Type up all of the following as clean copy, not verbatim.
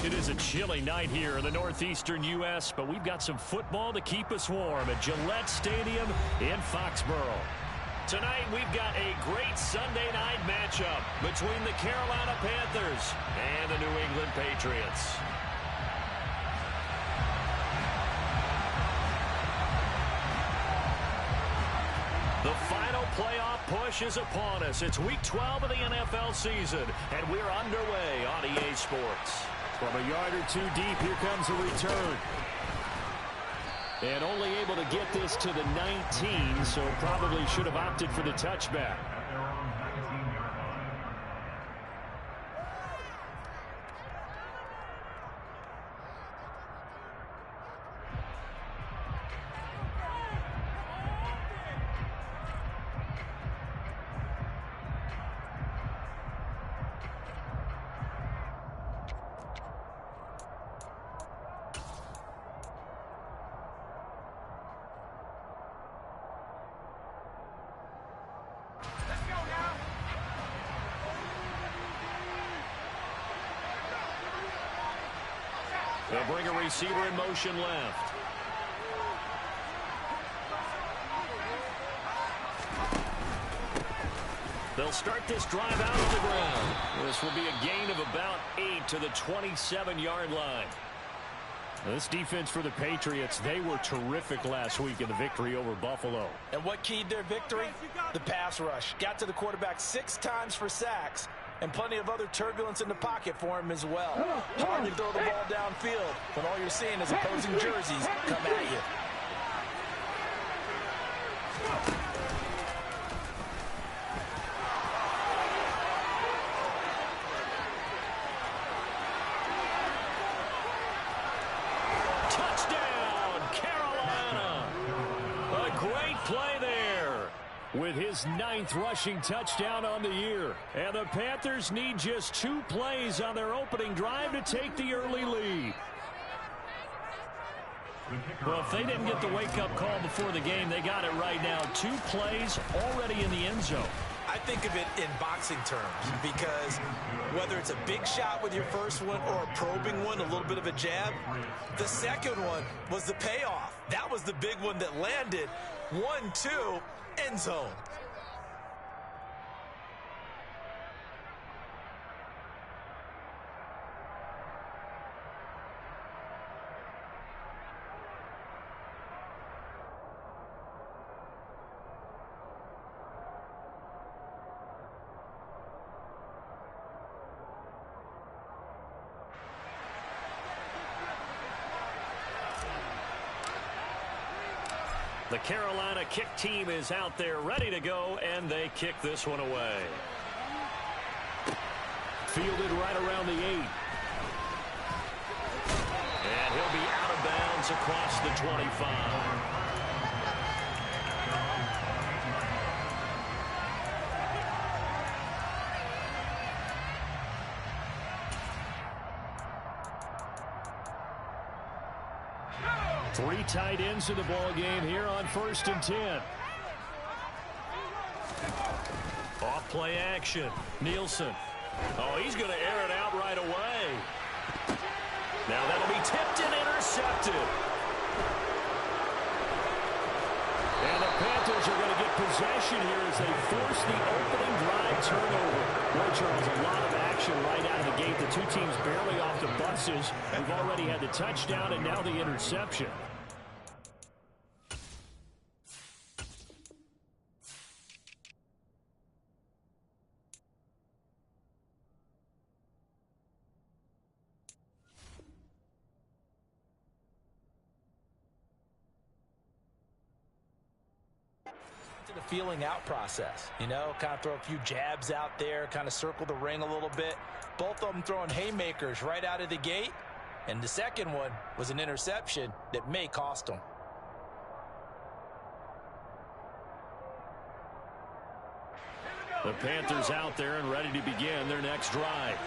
It is a chilly night here in the northeastern U.S., but we've got some football to keep us warm at Gillette Stadium in Foxborough. Tonight, we've got a great Sunday night matchup between the Carolina Panthers and the New England Patriots. The final playoff push is upon us. It's Week 12 of the NFL season, and we're underway on EA Sports. From a yard or two deep, here comes a return. And only able to get this to the 19, so probably should have opted for the touchback. They'll bring a receiver in motion left. They'll start this drive out on the ground. This will be a gain of about 8 to the 27-yard line. This defense for the Patriots, they were terrific last week in the victory over Buffalo. And what keyed their victory? The pass rush. Got to the quarterback 6 times for sacks. And plenty of other turbulence in the pocket for him as well. Hard to throw the ball downfield when all you're seeing is opposing jerseys come at you. Touchdown, Carolina! A great play there. With his 9th rushing touchdown on the year. And the Panthers need just 2 plays on their opening drive to take the early lead. Well, if they didn't get the wake-up call before the game, they got it right now. 2 plays already in the end zone. I think of it in boxing terms because whether it's a big shot with your first one or a probing one, a little bit of a jab, the second one was the payoff. That was the big one that landed. 1-2. End zone. The Carolina kick team is out there ready to go, and they kick this one away. Fielded right around the 8. And he'll be out of bounds across the 25. Three tight ends in the ball game here on 1st and 10. Off play action. Nielsen. Oh, he's going to air it out right away. Now that'll be tipped and intercepted. And the Panthers are going to get possession here as they force the opening drive turnover. Boy, Charles, a lot of action right out of the gate. The 2 teams barely off the buses. We've already had the touchdown and now the interception. The feeling out process, you know, kind of throw a few jabs out there, kind of circle the ring a little bit. Both of them throwing haymakers right out of the gate, and the second one was an interception that may cost them. The Panthers out there and ready to begin their next drive.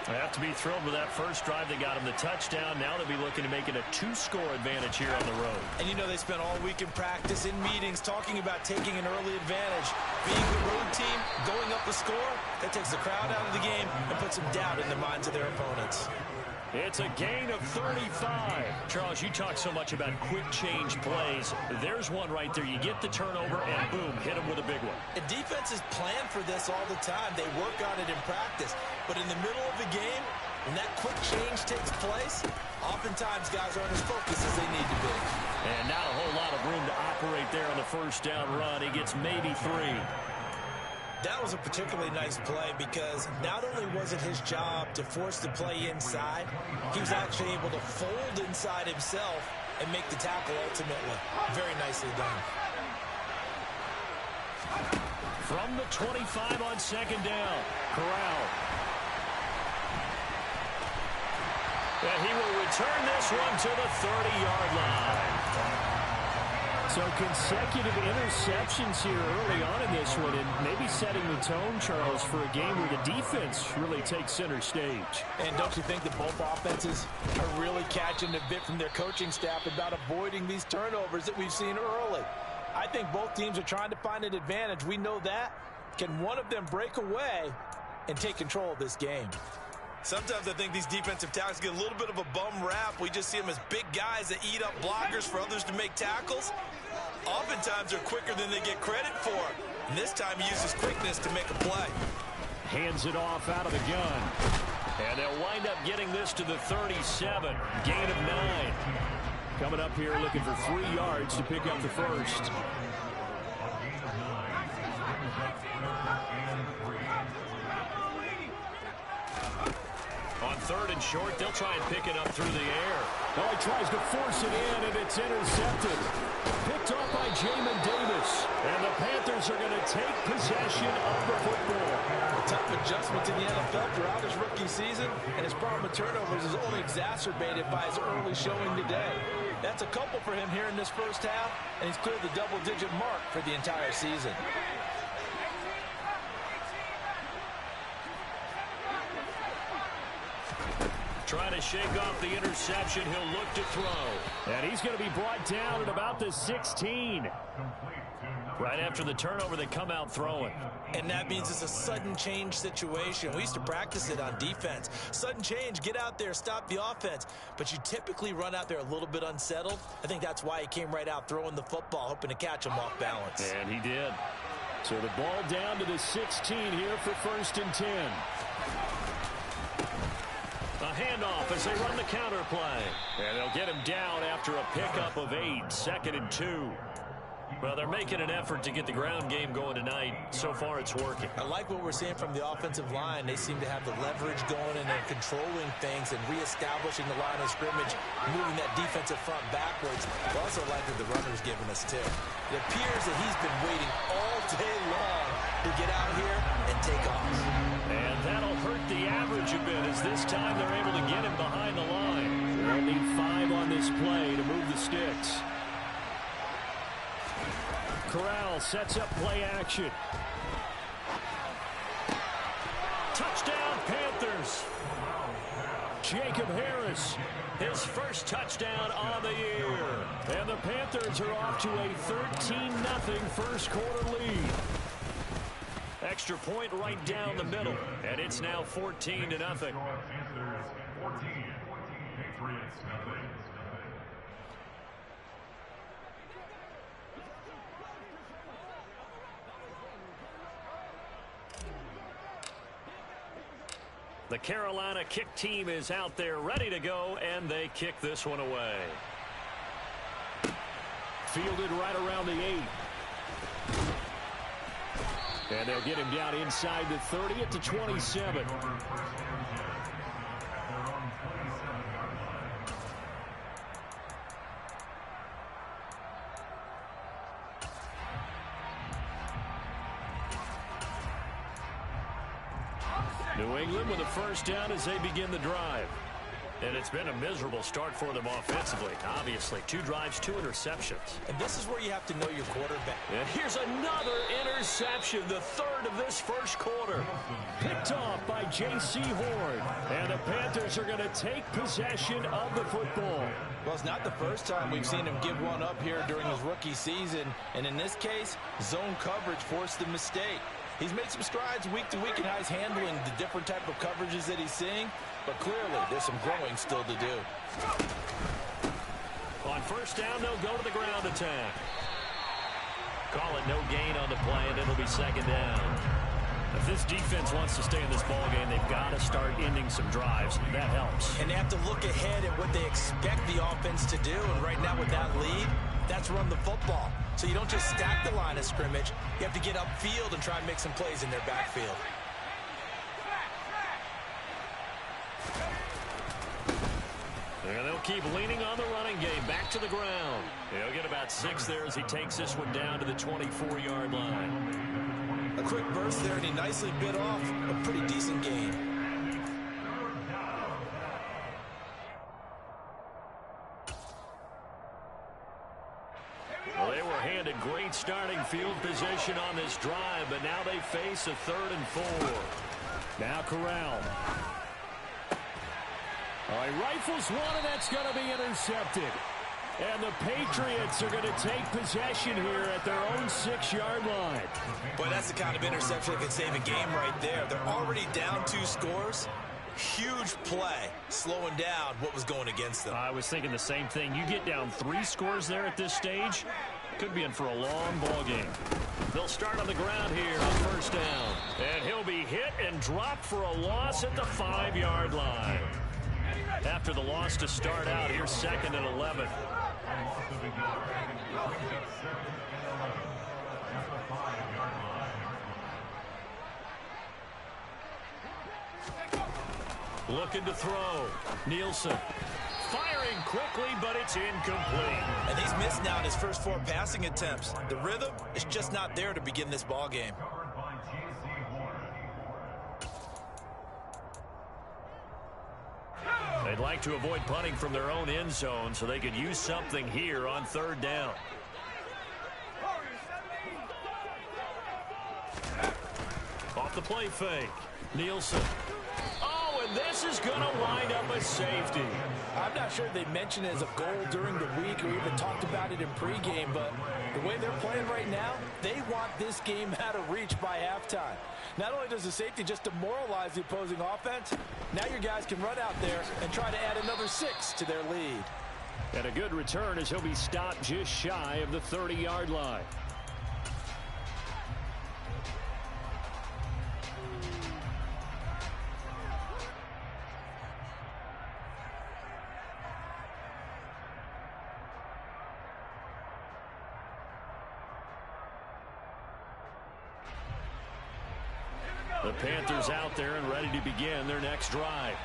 They have to be thrilled with that first drive. They got them the touchdown. Now they'll be looking to make it a 2-score advantage here on the road. And you know they spent all week in practice, in meetings, talking about taking an early advantage. Being the road team, going up the score, That takes the crowd out of the game and puts some doubt in the minds of their opponents. It's a gain of 35. Charles, you talk so much about quick change plays. There's one right there. You get the turnover and boom, hit them with a big one. And defenses plan for this all the time. They work on it in practice. But in the middle of the game, when that quick change takes place, oftentimes guys aren't as focused as they need to be. And not a whole lot of room to operate there on the first down run. He gets maybe 3. That was a particularly nice play because not only was it his job to force the play inside, he was actually able to fold inside himself and make the tackle ultimately. Very nicely done. From the 25 on second down, Corral. And he will return this one to the 30-yard line. So consecutive interceptions here early on in this one, and maybe setting the tone, Charles, for a game where the defense really takes center stage. And don't you think that both offenses are really catching a bit from their coaching staff about avoiding these turnovers that we've seen early? I think both teams are trying to find an advantage. We know that. Can one of them break away and take control of this game? Sometimes I think these defensive tackles get a little bit of a bum rap. We just see them as big guys that eat up blockers for others to make tackles. Oftentimes they're quicker than they get credit for. And this time he uses quickness to make a play. Hands it off out of the gun. And they'll wind up getting this to the 37. Gain of 9. Coming up here looking for 3 yards to pick up the first. On 3rd and short, they'll try and pick it up through the air. Oh, he tries to force it in, and it's intercepted. Picked off by Jamin Davis. And the Panthers are going to take possession of the football. A tough adjustment to the NFL throughout his rookie season, and his problem with turnovers is only exacerbated by his early showing today. That's a couple for him here in this first half, and he's cleared the double-digit mark for the entire season. Trying to shake off the interception. He'll look to throw. And he's going to be brought down at about the 16. Right after the turnover, they come out throwing. And that means it's a sudden change situation. We used to practice it on defense. Sudden change, get out there, stop the offense. But you typically run out there a little bit unsettled. I think that's why he came right out throwing the football, hoping to catch him off balance. And he did. So the ball down to the 16 here for 1st and 10. A handoff as they run the counter play. And they'll get him down after a pickup of 8. 2nd and 2. Well, they're making an effort to get the ground game going tonight. So far, it's working. I like what we're seeing from the offensive line. They seem to have the leverage going, and they're controlling things and reestablishing the line of scrimmage, moving that defensive front backwards. I also like what the runner's giving us, too. It appears that he's been waiting all day long to get out here and take off. And that'll hurt the average a bit, as this time they're able to get him behind the line. They'll need 5 on this play to move the sticks. Corral sets up play action. Touchdown, Panthers. Jacob Harris, his first touchdown on the year. And the Panthers are off to a 13-0 first quarter lead. Extra point right down the middle. And it's now 14-0. The Carolina kick team is out there ready to go, and they kick this one away. Fielded right around the 8. And they'll get him down inside the 30 at the 27. New England with a first down as they begin the drive. And it's been a miserable start for them offensively. Obviously, 2 drives, 2 interceptions. And this is where you have to know your quarterback. And here's another interception, the 3rd of this first quarter. Picked off by J.C. Horn. And the Panthers are going to take possession of the football. Well, it's not the first time we've seen him give one up here during his rookie season. And in this case, zone coverage forced the mistake. He's made some strides week to week in how he's handling the different type of coverages that he's seeing, but clearly there's some growing still to do. On first down, they'll go to the ground attack. Call it no gain on the play, and it'll be second down. If this defense wants to stay in this ballgame, they've got to start ending some drives. That helps. And they have to look ahead at what they expect the offense to do. And right now with that lead, that's run the football. So you don't just stack the line of scrimmage. You have to get upfield and try and make some plays in their backfield. And they'll keep leaning on the running game. Back to the ground. He'll get about 6 there as he takes this one down to the 24-yard line. A quick burst there, and he nicely bit off a pretty decent gain. Well, they were handed great starting field position on this drive, but now they face a 3rd and 4. Now Corral. All right, rifles one, and that's going to be intercepted. And the Patriots are going to take possession here at their own 6-yard line. Boy, that's the kind of interception that could save a game right there. They're already down 2 scores. Huge play, slowing down what was going against them. I was thinking the same thing. You get down 3 scores there at this stage, could be in for a long ball game. They'll start on the ground here on first down. And he'll be hit and dropped for a loss at the 5-yard line. After the loss to start out, here's 2nd and 11. Looking to throw. Nielsen. Firing quickly, but it's incomplete. And he's missed now in his first 4 passing attempts. The rhythm is just not there to begin this ball game. They'd like to avoid punting from their own end zone so they could use something here on 3rd down. Off the play fake. Nielsen. Oh, and this is going to wind up a safety. I'm not sure they mentioned it as a goal during the week or even talked about it in pregame, but the way they're playing right now, they want this game out of reach by halftime. Not only does the safety just demoralize the opposing offense, now your guys can run out there and try to add another 6 to their lead. And a good return as he'll be stopped just shy of the 30-yard line. The Panthers out there and ready to begin their next drive.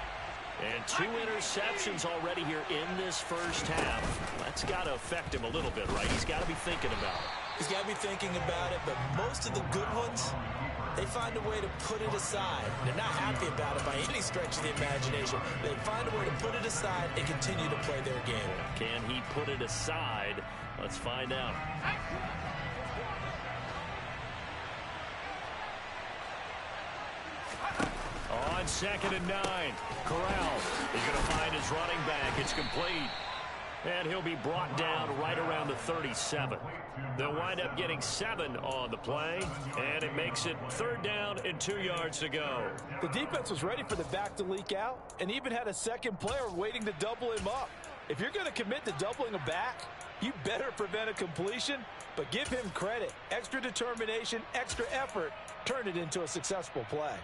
And 2 interceptions already here in this first half. That's got to affect him a little bit, right? He's got to be thinking about it. He's got to be thinking about it, but most of the good ones, they find a way to put it aside. They're not happy about it by any stretch of the imagination. They find a way to put it aside and continue to play their game. Can he put it aside? Let's find out. On 2nd and 9, Corral is going to find his running back. It's complete. And he'll be brought down right around the 37. They'll wind up getting 7 on the play, and it makes it 3rd down and 2 yards to go. The defense was ready for the back to leak out and even had a second player waiting to double him up. If you're going to commit to doubling a back, you better prevent a completion, but give him credit. Extra determination, extra effort, turn it into a successful play.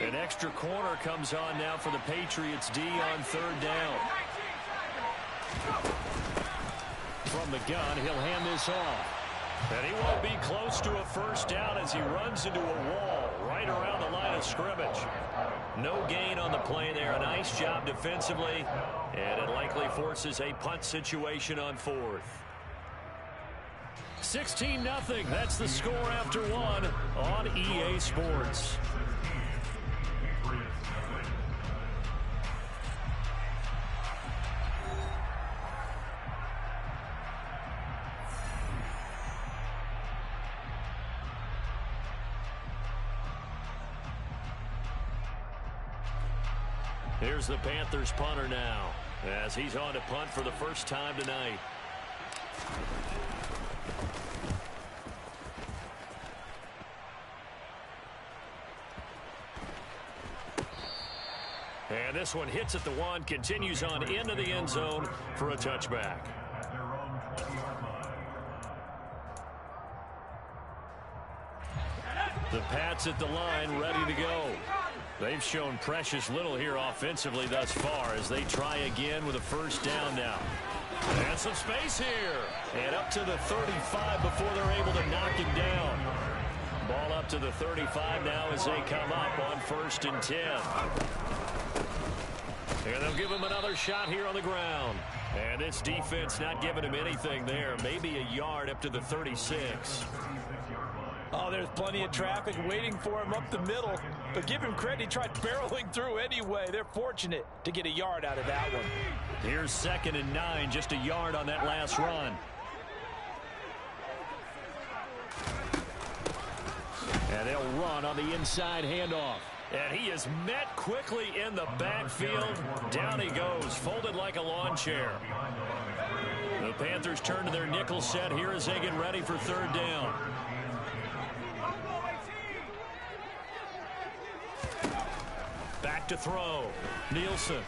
An extra corner comes on now for the Patriots D on 3rd down. From the gun, he'll hand this off. And he won't be close to a first down as he runs into a wall right around the line of scrimmage. No gain on the play there. A nice job defensively. And it likely forces a punt situation on 4th. 16-0. That's the score after 1 on EA Sports. Here's the Panthers punter now. as he's on to punt for the first time tonight. And this one hits at the one, continues on into the end zone for a touchback. The Pats at the line, ready to go. They've shown precious little here offensively thus far as they try again with a first down now. And some space here. And up to the 35 before they're able to knock him down. Ball up to the 35 now as they come up on 1st and 10. And they'll give him another shot here on the ground. And this defense not giving him anything there. Maybe a yard up to the 36. Oh, there's plenty of traffic waiting for him up the middle. But give him credit, he tried barreling through anyway. They're fortunate to get a yard out of that one. Here's 2nd and 9, just a yard on that last run. And they'll run on the inside handoff. And he is met quickly in the backfield. Down he goes, folded like a lawn chair. The Panthers turn to their nickel set here as they get ready for 3rd down. Back to throw. Nielsen.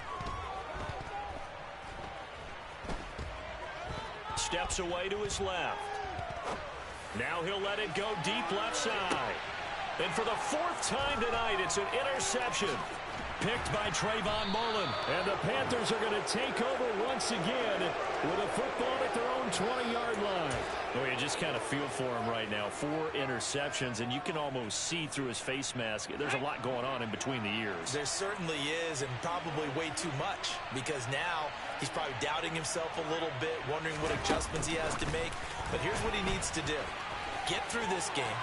Steps away to his left. Now he'll let it go deep left side. And for the 4th time tonight, it's an interception. Picked by Trayvon Mullen. And the Panthers are going to take over once again with a football at their own 20-yard line. Oh, you just kind of feel for him right now. 4 interceptions, and you can almost see through his face mask. There's a lot going on in between the ears. There certainly is, and probably way too much, because now he's probably doubting himself a little bit, wondering what adjustments he has to make. But here's what he needs to do. Get through this game.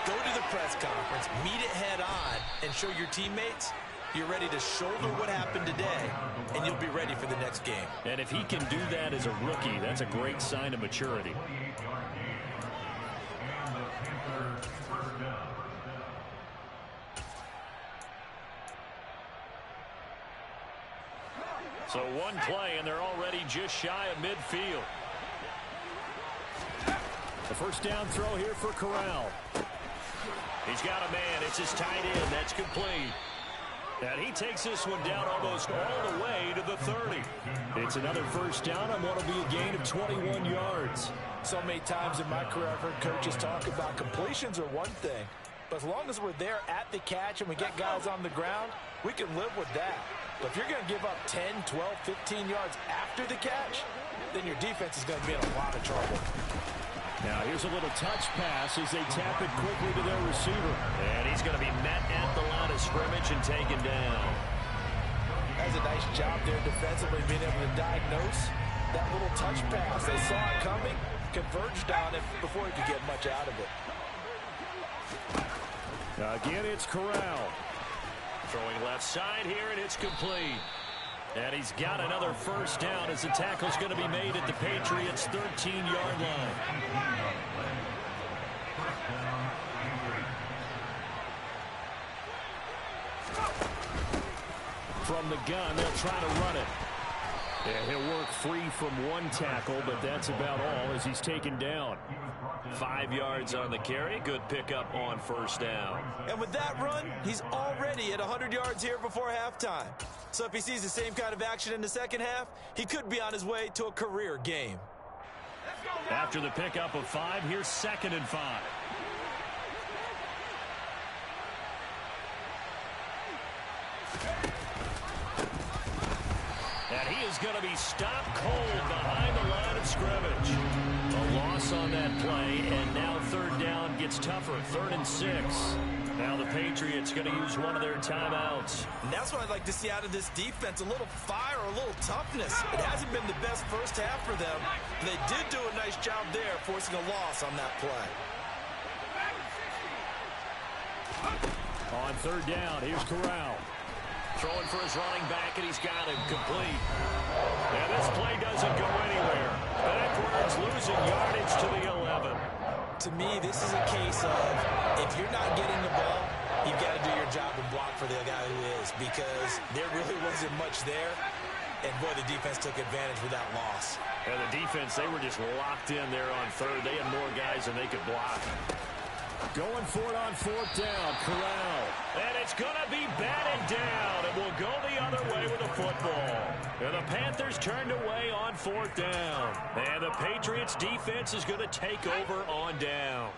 Go to the press conference, meet it head on, and show your teammates you're ready to shoulder what happened today, and you'll be ready for the next game. And if he can do that as a rookie, that's a great sign of maturity. So one play, and they're already just shy of midfield. The first down throw here for Corral. He's got a man. It's his tight end. That's complete. And he takes this one down almost all the way to the 30. It's another first down on what will be a gain of 21 yards. So many times in my career, I've heard coaches talk about completions are one thing. But as long as we're there at the catch and we get guys on the ground, we can live with that. But if you're going to give up 10, 12, 15 yards after the catch, then your defense is going to be in a lot of trouble. Now here's a little touch pass as they tap it quickly to their receiver. And he's going to be met at the line of scrimmage and taken down. That's a nice job there defensively, being able to diagnose that little touch pass. They saw it coming, converged on it before he could get much out of it. Again, it's Corral. Throwing left side here, and it's complete. And he's got another first down as the tackle's going to be made at the Patriots' 13-yard line. From the gun, they'll try to run it. And he'll work free from one tackle, but that's about all as he's taken down. 5 yards on the carry. Good pickup on first down. And with that run, he's already at 100 yards here before halftime. So if he sees the same kind of action in the second half, he could be on his way to a career game. After the pickup of 5, here's 2nd and 5. And he is going to be stopped cold behind the line of scrimmage. A loss on that play, and now 3rd down gets tougher. 3rd and 6. Now the Patriots going to use one of their timeouts. And that's what I'd like to see out of this defense, a little fire, a little toughness. It hasn't been the best first half for them. They did do a nice job there, forcing a loss on that play. On 3rd down, here's Corral. Throwing for his running back, and he's got him complete. And this play doesn't go anywhere. Backwards, losing yardage to the 11. To me, this is a case of if you're not getting the ball, you've got to do your job and block for the guy who is, because there really wasn't much there. And, boy, the defense took advantage with that loss. And the defense, they were just locked in there on third. They had more guys than they could block. Going for it on fourth down, Corral. And it's going to be batted down. It will go the other way with the football. And the Panthers turned away on fourth down. And the Patriots defense is going to take over on downs.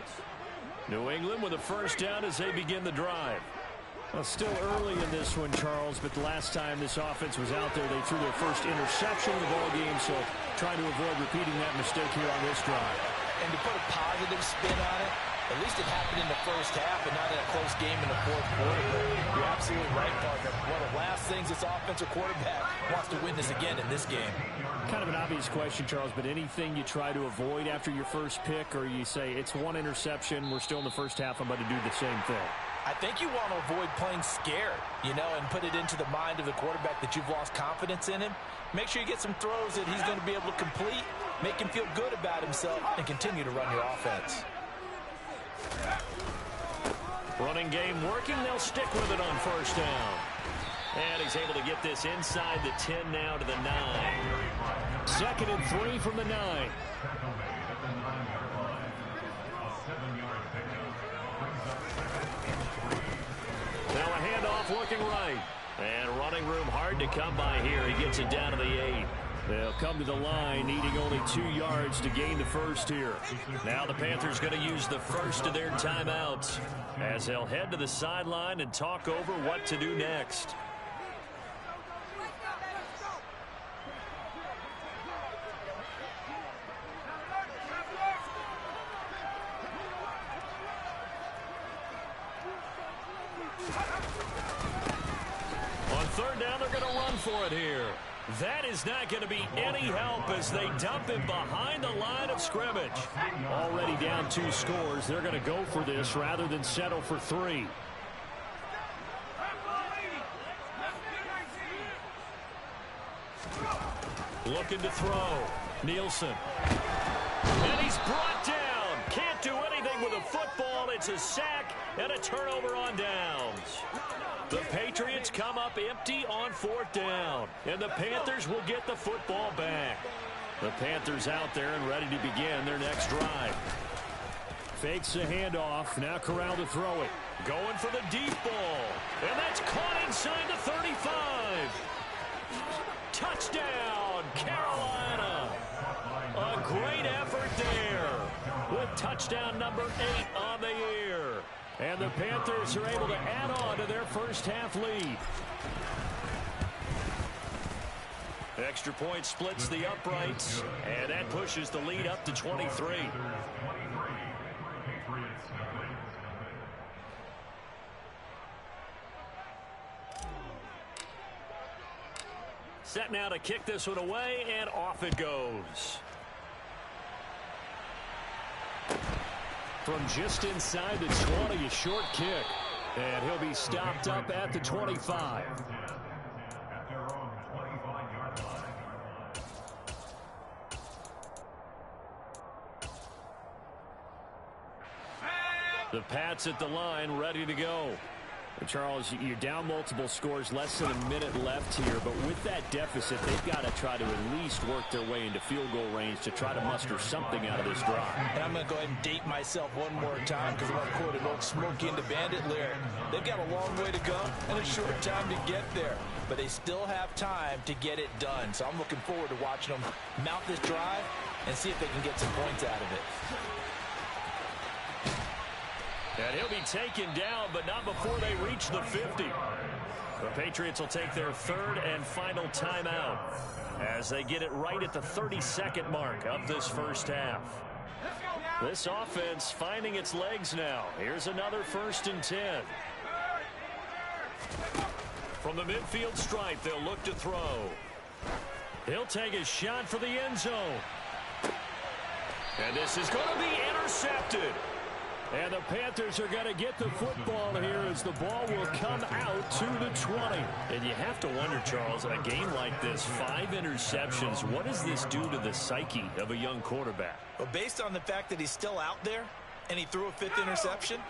New England with a first down as they begin the drive. Well, still early in this one, Charles, but the last time this offense was out there, they threw their first interception of the ball game, so trying to avoid repeating that mistake here on this drive. And to put a positive spin on it, at least it happened in the first half and not in a close game in the fourth quarter. You're absolutely right, partner. One of the last things this offensive quarterback wants to win this again in this game. Kind of an obvious question, Charles, but anything you try to avoid after your first pick, or you say it's one interception, we're still in the first half, I'm going to do the same thing? I think you want to avoid playing scared, and put it into the mind of the quarterback that you've lost confidence in him. Make sure you get some throws that he's going to be able to complete, make him feel good about himself, and continue to run your offense. Running game working. They'll stick with it on first down. And he's able to get this inside the 10 now to the 9. 2nd and 3 from the 9. Now a handoff looking right. And running room hard to come by here. He gets it down to the 8. They'll come to the line, needing only 2 yards to gain the first here. Now the Panthers going to use the first of their timeouts as they'll head to the sideline and talk over what to do next. On third down, they're going to run for it here. That is not going to be any help as they dump him behind the line of scrimmage. Already down 2 scores. They're going to go for this rather than settle for 3. Looking to throw. Nielsen. And he's brought down. Can't do anything with a football. It's a sack and a turnover on downs. The Patriots come up empty on 4th down, and the Panthers will get the football back. The Panthers out there and ready to begin their next drive. Fakes the handoff. Now Corral to throw it. Going for the deep ball. And that's caught inside the 35. Touchdown, Carolina. A great effort there with touchdown number 8 on the year. And the Panthers are able to add on to their first half lead. Extra point splits the uprights, and that pushes the lead up to 23. Set now to kick this one away, and off it goes. From just inside the 20, a short kick. And he'll be stopped up at the 25. The Pats at the line, ready to go. Charles, you're down multiple scores, less than a minute left here, but with that deficit, they've got to try to at least work their way into field goal range to try to muster something out of this drive. And I'm going to go ahead and date myself one more time because I want to quote an old Smokey and the Bandit lyric. They've got a long way to go and a short time to get there, but they still have time to get it done. So I'm looking forward to watching them mount this drive and see if they can get some points out of it. And he'll be taken down, but not before they reach the 50. The Patriots will take their 3rd and final timeout as they get it right at the 32nd mark of this first half. This offense finding its legs now. Here's another 1st and 10. From the midfield stripe, they'll look to throw. He'll take a shot for the end zone. And this is going to be intercepted. And the Panthers are going to get the football here as the ball will come out to the 20. And you have to wonder, Charles, a game like this, 5 interceptions, what does this do to the psyche of a young quarterback? Well, based on the fact that he's still out there and he threw a 5th interception,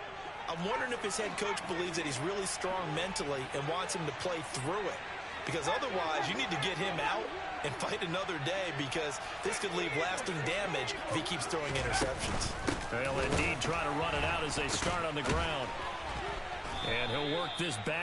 I'm wondering if his head coach believes that he's really strong mentally and wants him to play through it. because otherwise you need to get him out and fight another day, because this could leave lasting damage if he keeps throwing interceptions. They'll indeed try to run it out as they start on the ground. And he'll work this back.